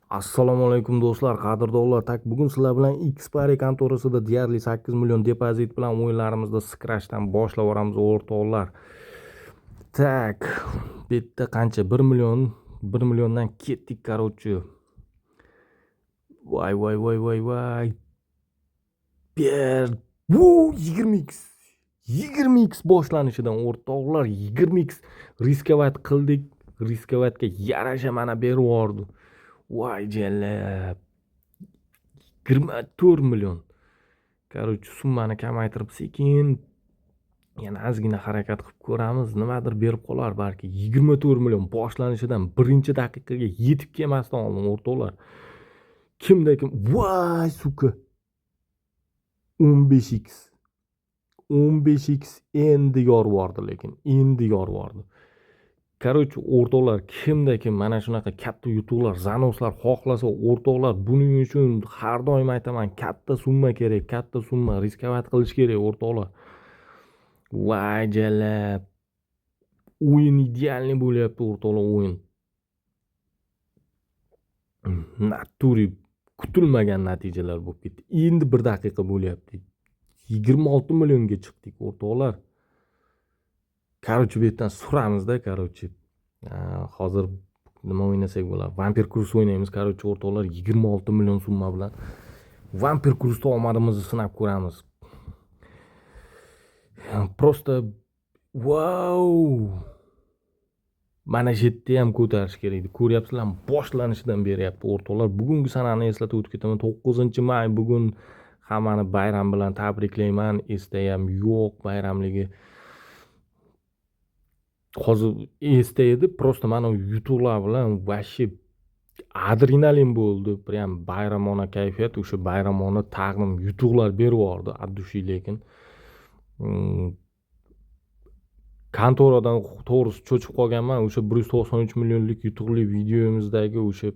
Assalomu alaykum do'stlar, qadrdonlar. Bugun sizlar bilan Xpari kontorasida deyarli 8 million depozit bilan o'yinlarimizni skrashdan boshlab boramiz o'rtoqlar. Bu yerda qancha? 1 million, 1 milliondan ketdik, короче. Voy. Ber. 20x. 20x boshlanishidan o'rtoqlar, 20x riskovat qildik. Riskovatga yarasha mana berib yubordi. Voy jallab. 24 million. Короче, summani kamaytirib sekin yana ozgina harakat qilib ko'ramiz. Nimadir berib qolar balki. 24 million boshlanishidan birinchi daqiqaga yetib kelmasdan oldin o'rtoqlar. Kimda kim? Voy suka. 15x. 15x endi yorvordi lekin. Endi yorvordi. Короче, o'rtoqlar, kimda kim mana shunaqa katta yutuqlar, zanoslar xohlasa, o'rtoqlar, buning uchun har doim aytaman, katta summa kerak, katta summa riskovat qilish kerak, o'rtoqlar. Voy jalab. O'yin idealniy bo'lyapti, o'rtoqlar, o'yin. Naturi kutilmagan natijalar bo'lib ketdi. Endi 1 daqiqa bo'lyapti. 26 millionga chiqdik, o'rtoqlar. Короче, bu yerdan suramizda, короче. Hozir nima o'ynasak bo'ladi? Vampir kurs o'ynaymiz, короче, o'rtoqlar, 26 million summa bilan Vampir kursda omadimizni sinab ko'ramiz. Просто wow! Mana shu yerda ham ko'tarish kerak edi. Ko'ryapsizlarmi? Boshlanishidan beryapti, o'rtoqlar. Bugungi sanani eslatib o'tib ketaman. 9-may bugun hammani bayram bilan tabriklayman. Esda ham yo'q bayramligi. Hozir esda edi, просто mana yutuqlar bilan vashi adrenalin bo'ldi. Prям bayramona kayfiyat, o'sha bayramona taqdim yutuqlar berib yubordi, addushi lekin. Kontoradan to'g'risi cho'chib qolganman. O'sha 193 millionlik yutuqli videomizdagi o'sha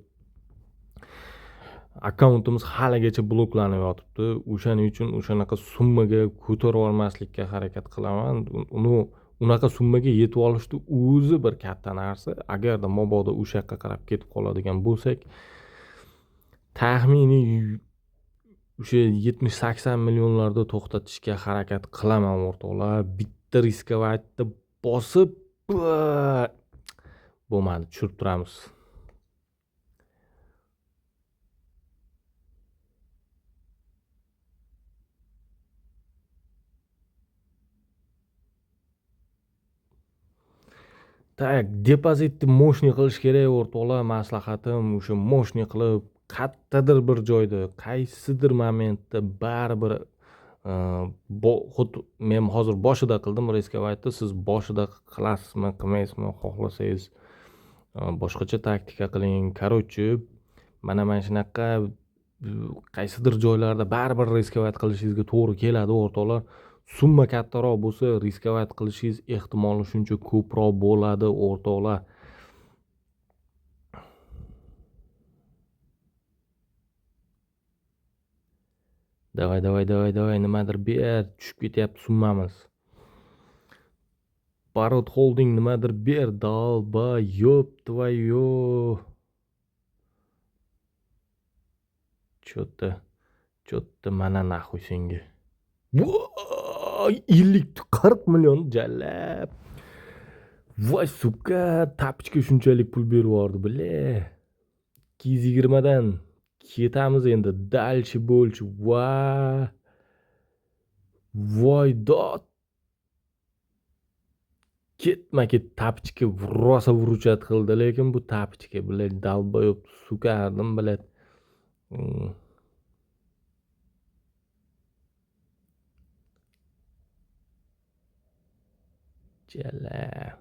akkauntimiz haligacha bloklanib yotibdi. O'shaning uchun o'shanaqa summaga ko'tarib olmaslikka harakat qilaman. Uni unaqa summaga yetib olishni o'zi bir katta narsa. Agarda mabodo o'sha yoqqa qarab ketib qoladigan bo'lsak, taxminiy o'sha 70-80 millionlarda to'xtatishga harakat qilaman, o'rtoqlar. Bitta riskovatni bosib bo'lmadi, tushirib turamiz. Depozitni moshniy qilish kerak, o'rtoqlar. Maslahatim o'sha moshniy qilib, qayerdadir bir joyda, qaysidir momentda baribir men hozir boshida qildim riskovatni. Siz boshida qilasizmi, qilmaysizmi, xohlasangiz boshqacha taktika qiling. Короче, mana shunaqa qaysidir joylarda baribir riskovat qilishingizga to'g'ri keladi, o'rtoqlar. Summa kattaroq bo'lsa, riskovat qilishingiz ehtimoli shuncha ko'proq bo'ladi, o'rtoqlar. Davay, nimadir ber, tushib ketyapti summamiz. Parod Holding nimadir ber, долбоёб твою. Cho'tta mana naxuy senga. 40 million jallab. Voy suka, tapchga shunchalik pul berib yubordi, bile. 220 dan ketamiz endi. Dalchi bo'lchi. Voy dod. Ketma-ket tapchga rosa vurujat qildi, lekin bu tapchga bilan dalboyob sukardim, bilet. Jala.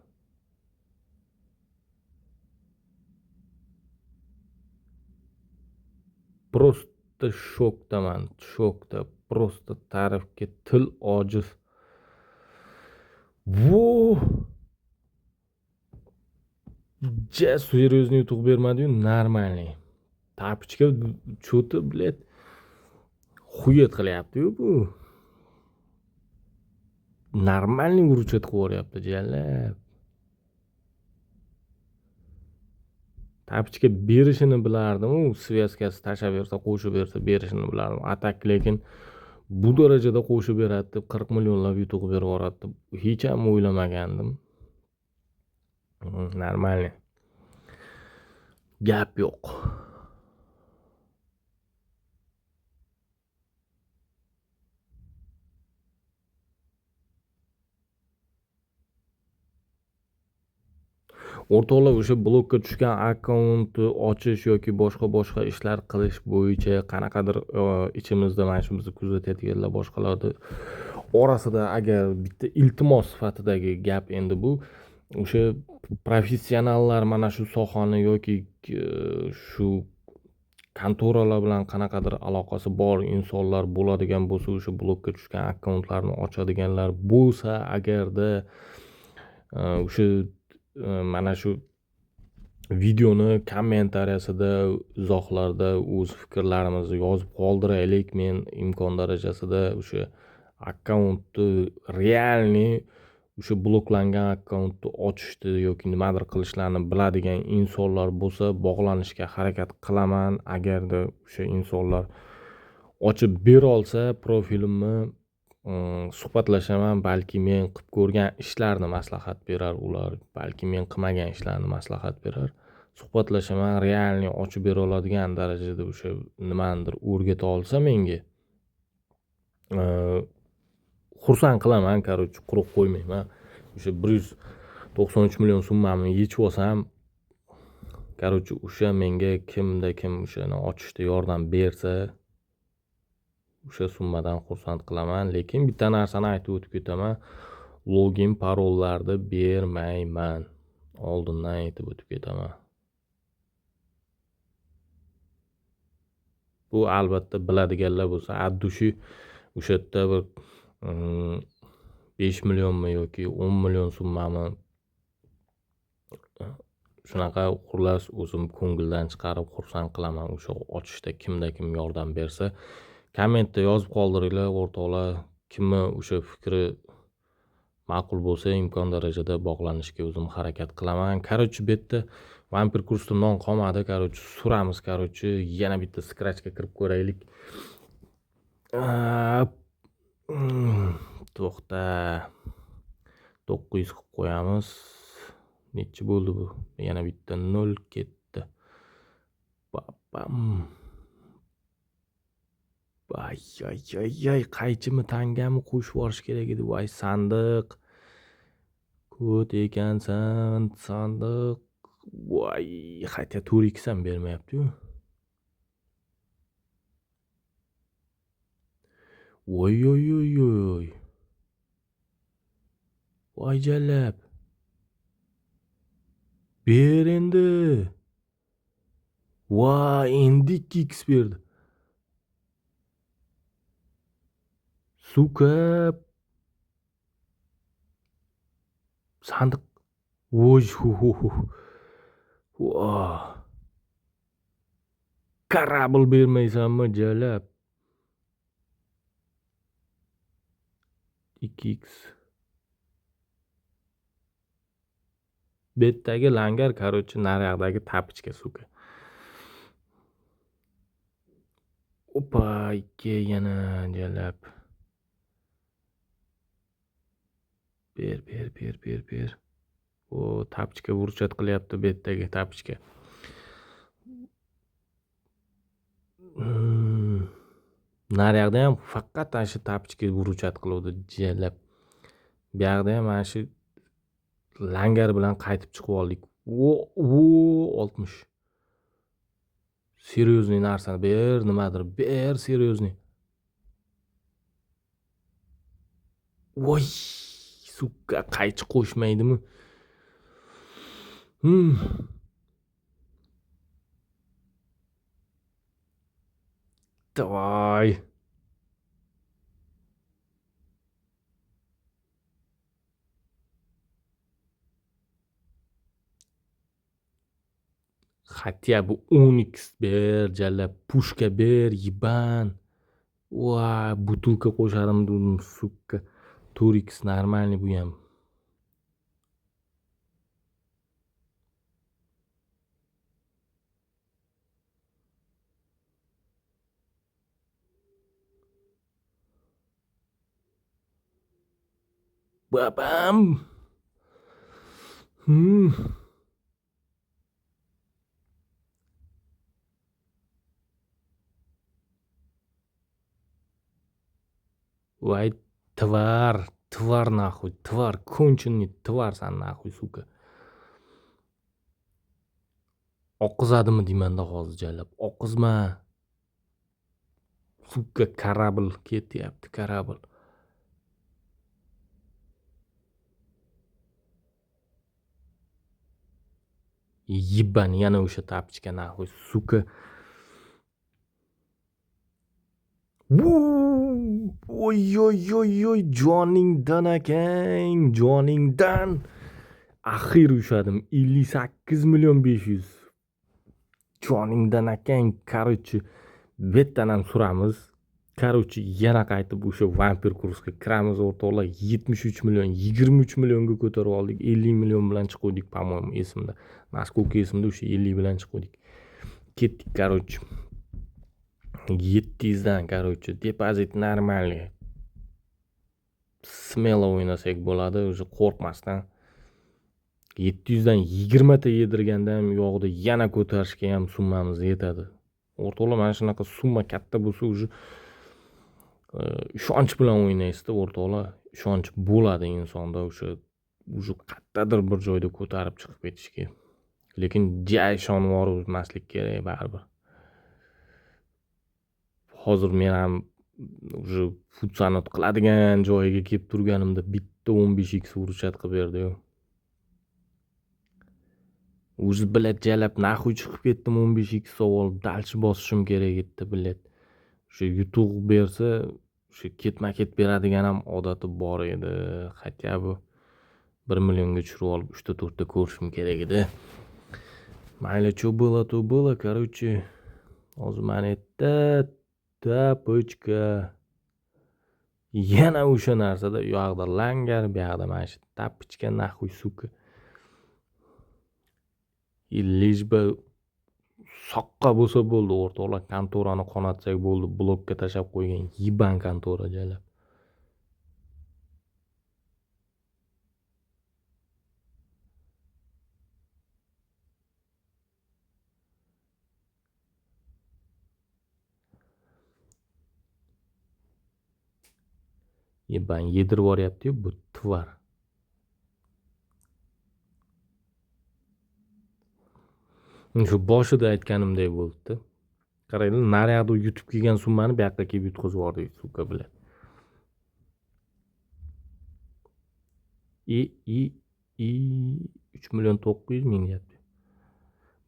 Просто shokdaman, shokda. Просто ta'rifga til ojiz. Серьезный yutuq bermadi-yu, normalniy. Tapchga cho'ti, bilet. Xuyet qilyapti-yu bu. Normalniy vurujat qilyapti, jallab. Tapichga berishini bilardim, u svezkasi tashlab bersa, qo'shib bersa berishini bilardim. Atak lekin bu darajada qo'shib beradi deb 40 millionlab yutuq berib yuboradi deb hech ham o'ylamagandim. Нормально. Gap yo'q. O'rtoqlar, o'sha blokka tushgan akkauntni ochish yoki boshqa ishlar qilish bo'yicha qanaqadir ichimizda mana shu bizni kuzatayotganlar boshqalarni orasida agar bitta iltimos sifatidagi gap endi bu o'sha professionallar mana shu sohani yoki shu kontoralar bilan qanaqadir aloqasi bor insonlar bo'ladigan bo'lsa, o'sha blokka tushgan akkauntlarni ochadiganlar bo'lsa, agarda o'sha mana shu videoni kommentariyasida, izohlarda o'z fikrlarimizni yozib qoldiraylik. Men imkon darajasida o'sha akkauntni realniy o'sha bloklangan akkauntni ochishni yoki nimadir qilishlarni biladigan insonlar bo'lsa, bog'lanishga harakat qilaman. Agarda o'sha insonlar ochib bera olsa, profilimni suhbatlashaman. Balki men qilib ko'rgan ishlarni maslahat berar ular, balki men qilmagan ishlarni maslahat berar. Suhbatlashaman, realniy ochib bera oladigan darajada o'sha nimanidir o'rgata olsa menga xursand qilaman. Короче, quruq qo'ymayman. O'sha 193 million summamni yechib olsam, короче, o'sha menga kimda kim o'shani ochishda yordam bersa, o'sha summadan xursand qilaman. Lekin bitta narsani aytib o'tib ketaman. Login parollarni bermayman. Oldindan aytib o'tib ketaman. Bu albatta biladiganlar bo'lsa, addushi o'sha yerda bir 5 millionmi yoki 10 million summami shunaqa xullas o'zim ko'ngildan chiqarib xursand qilaman. O'sha ochishda kimda kim yordam bersa, kommentda yozib qoldiringlar o'rtoqlar. Kimni o'sha fikri ma'qul bo'lsa, imkon darajada bog'lanishga o'zim harakat qilaman. Короче, bu yerda vampir kursda non qolmadi. Короче, suramiz. Короче, yana bitta scratchga kirib ko'raylik. To'xta. 900 qilib qo'yamiz. Nechi bo'ldi bu? Yana bitta 0 ketdi. Bam. Ay, qaychimi tangami qo'shib yuborish kerak edi. Voy, sandiq. Ko't ekansan, sandiq. Voy, хотя 4x ham bermayapti-yu. Voy. Voy jalab. Ber endi. Voy, endi 2x berdi. Suka. Sandiq. Voy. Kорабль bermaysanmi jalab? 2x. Betdagi langar, короче, naryoqdagi tapichka, suka. Opa, 2 yana jalab. Ber. O, tapichka burchat qilyapti betdagi tapichka. Naryoqda ham faqat ana shu tapichka burchat qiluvdi jalab. Bu yoqda ham mana shu langar bilan qaytib chiqib oldik. 60. Серьезный narsani ber, nimadir ber, серьезный. Voy, suka, qaychi qo'shmaydimi? Давай. Хотя бы 10x ber, jalab, pushka ber, yiban. Voy, butulka qo'sharim dedim, suka. 4x нормальный bu ham. Babam. Hmm. Voy, твар нахуй, твар, конченый tvarsan nахуй, suka. Oqizadimi deymanda hozir jallab. Oqizma. Suka, kорабль ketyapti, kорабль. Yibban yana o'sha tapchika nахуй, suka. Oy, joningdan akang, joningdan. Axir ushadim, 58.500.000. Joningdan akang, короче, bu yerdan ham suramiz. Короче, yana qaytib o'sha vampir kursga kiramiz o'rtoqlar. 73 million, 23 millionga ko'tarib oldik. 50 million bilan chiqdik, по-моему, esimda. Naskолько esimda o'sha 50 bilan chiqdik. Ketdik, короче. 700 dan, короче, depozit нормальный. Smelo o'ynasak bo'ladi, o'sha qo'rqmasdan. 700 dan 20 ta yedirganda ham yo'g'ida yana ko'tarishga ham summamiz yetadi. O'rtoqlar, mana shunaqa summa katta bo'lsa, o'sha ishonch bilan o'ynaysiz-da o'rtoqlar. Ishonch bo'ladi insonda o'sha qayerdadir bir joyda ko'tarib chiqib ketishga. Lekin ishonib o'rmaslik kerak baribir. Hozir men ham o'sha futsanot qiladigan joyiga kelib turganimda bitta 15x urchat qilib berdi-yu. O'zi bilet jalab naxuy chiqib ketdim 15x savol dalchi bosishim kerak edi bilet. O'sha yutuq bersa, o'sha ketma-ket beradigan ham odati bor edi. Хотя бы 1 millionga tushirib olib 3-4 ta ko'rishim kerak edi. Mayli, что было, то было, короче. Hozir mana yerda tapochka. Yana o'sha narsada, u yoqda langar, bu yoqda mana shu tapochka naxuy, suka. Lишь бы soqqa bo'lsa bo'ldi o'rtoqlar, kontorani qonatsak bo'ldi, blokka tashab qo'ygan yiban kontora jalab. Yiban yedirib yuboryapti-yu bu tvar. Shu boshida aytganimdek bo'ldi-da. Qaranglar, naryoqda yutib kelgan summani bu yoqqa kelib yutqizib yubordik, suka bilan. 3 million 900 ming deyapti.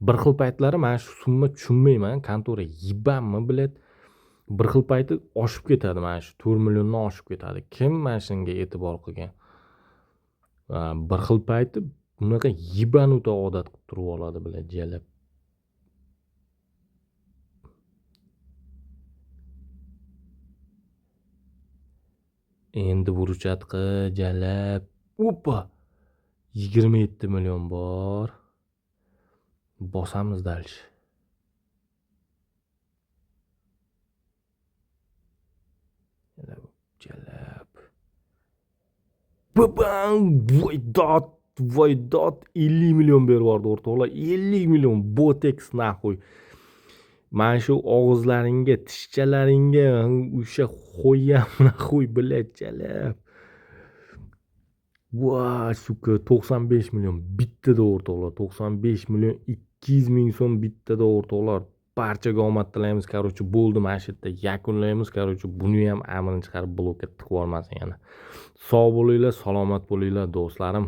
Bir xil paytlari mana shu summa tushunmayman, kontora yibanmi bilet. Bir xil payti oshib ketadi, mana shu 4 milliondan oshib ketadi. Kim mana shunga e'tibor qilgan? Bir xil payti bunaqa yibanuta odat qilib turib oladi bilan jalab. Endi burchatqi jalab. Opa! 27 million bor. Bosamiz dalsh. Jalab. Babang! Voydot 50 million berib yubordi o'rtoqlar. 50 million botex naxuy. Mana shu og'izlaringga, tishchalaringga o'sha qo'yam naxuy bilet jalab. Voy, suka, 95 million bittada o'rtoqlar. 95 million 200 ming so'm bittada o'rtoqlar. Barchaga omad tilaymiz. Короче, bo'ldi, mana shu yerda yakunlaymiz. Короче, buni ham amrini chiqarib blokka tiqib olmasin yana. Sog' bo'linglar, salomat bo'linglar do'stlarim.